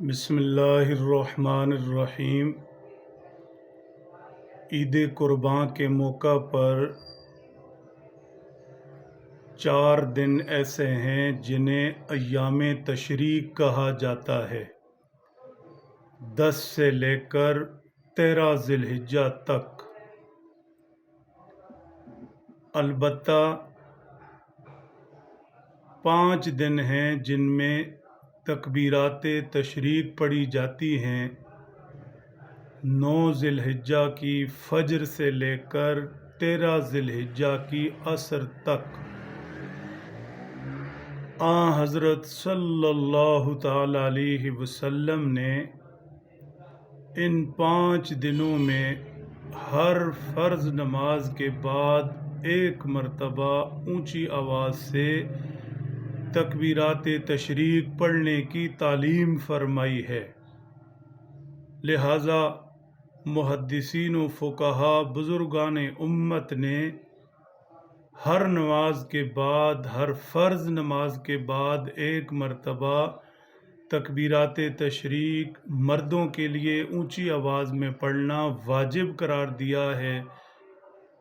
بسم اللہ الرحمن الرحیم۔ عید قرباں کے موقع پر 4 دن ایسے ہیں جنہیں ایام تشریق کہا جاتا ہے، 10 سے لے کر 13 ذی الحجہ تک۔ البتہ 5 دن ہیں جن میں تکبیرات تشریق پڑھی جاتی ہیں، 9 ذی الحجہ کی فجر سے لے کر 13 ذی الحجہ کی عصر تک۔ آن حضرت صلی اللہ تعالی علیہ وسلم نے ان 5 دنوں میں ہر فرض نماز کے بعد ایک مرتبہ اونچی آواز سے تکبیرات تشریق پڑھنے کی تعلیم فرمائی ہے۔ لہذا محدثین و فقہا بزرگان امت نے ہر نماز کے بعد، ہر فرض نماز کے بعد ایک مرتبہ تکبیرات تشریق مردوں کے لیے اونچی آواز میں پڑھنا واجب قرار دیا ہے،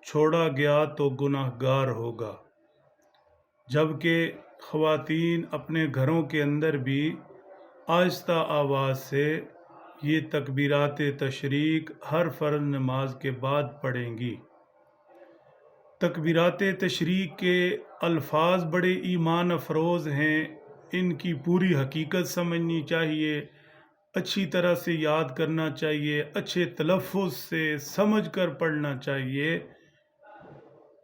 چھوڑا گیا تو گناہگار ہوگا۔ جبکہ خواتین اپنے گھروں کے اندر بھی آہستہ آواز سے یہ تکبیرات تشریق ہر فرض نماز کے بعد پڑھیں گی۔ تکبیرات تشریق کے الفاظ بڑے ایمان افروز ہیں، ان کی پوری حقیقت سمجھنی چاہیے، اچھی طرح سے یاد کرنا چاہیے، اچھے تلفظ سے سمجھ کر پڑھنا چاہیے۔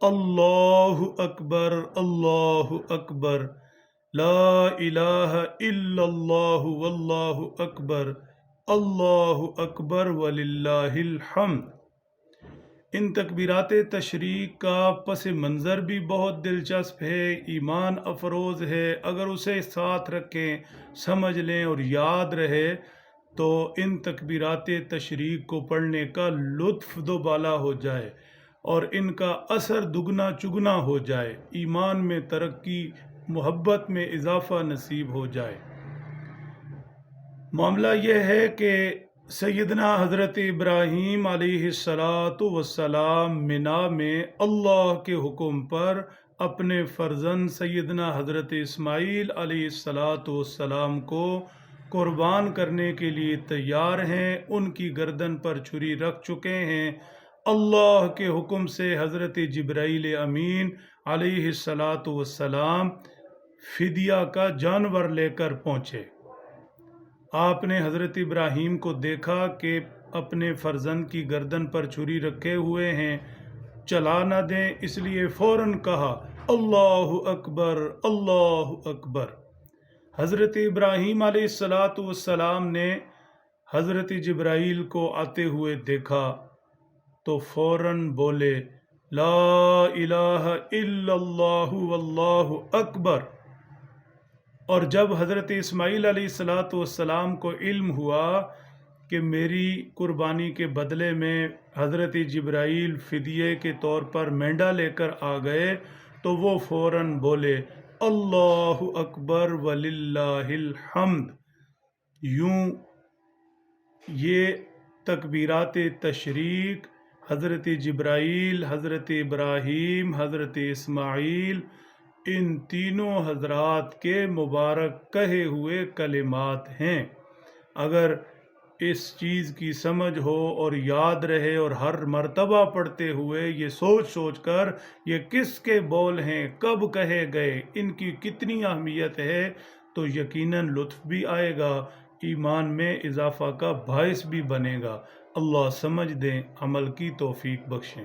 اللہ اکبر، اللہ اکبر، لا الہ الا اللہ واللہ اکبر، اللہ اکبر وللہ الحمد۔ ان تکبیرات تشریق کا پس منظر بھی بہت دلچسپ ہے، ایمان افروز ہے۔ اگر اسے ساتھ رکھیں، سمجھ لیں اور یاد رہے تو ان تکبیرات تشریق کو پڑھنے کا لطف دوبالا ہو جائے اور ان کا اثر دگنا چگنا ہو جائے، ایمان میں ترقی، محبت میں اضافہ نصیب ہو جائے۔ معاملہ یہ ہے کہ سیدنا حضرت ابراہیم علیہ السلام منا میں اللہ کے حکم پر اپنے فرزند سیدنا حضرت اسماعیل علیہ السلام کو قربان کرنے کے لیے تیار ہیں، ان کی گردن پر چھری رکھ چکے ہیں۔ اللہ کے حکم سے حضرت جبرائیل امین علیہ السلام فدیہ کا جانور لے کر پہنچے۔ آپ نے حضرت ابراہیم کو دیکھا کہ اپنے فرزند کی گردن پر چھری رکھے ہوئے ہیں، چلا نہ دیں، اس لیے فوراً کہا اللہ اکبر، اللہ اکبر۔ حضرت ابراہیم علیہ السلام نے حضرت جبرائیل کو آتے ہوئے دیکھا تو فوراً بولے لا الہ الا اللہ واللہ اکبر۔ اور جب حضرت اسماعیل علیہ السلام کو علم ہوا کہ میری قربانی کے بدلے میں حضرت جبرائیل فدیے کے طور پر مینڈا لے کر آ گئے تو وہ فوراً بولے اللہ اکبر وللہ الحمد۔ یوں یہ تکبیرات تشریق حضرت جبرائیل، حضرت ابراہیم، حضرت اسماعیل، ان تینوں حضرات کے مبارک کہے ہوئے کلمات ہیں۔ اگر اس چیز کی سمجھ ہو اور یاد رہے اور ہر مرتبہ پڑھتے ہوئے یہ سوچ کر یہ کس کے بول ہیں، کب کہے گئے، ان کی کتنی اہمیت ہے، تو یقیناً لطف بھی آئے گا، ایمان میں اضافہ کا باعث بھی بنے گا۔ اللہ سمجھ دیں، عمل کی توفیق بخشیں۔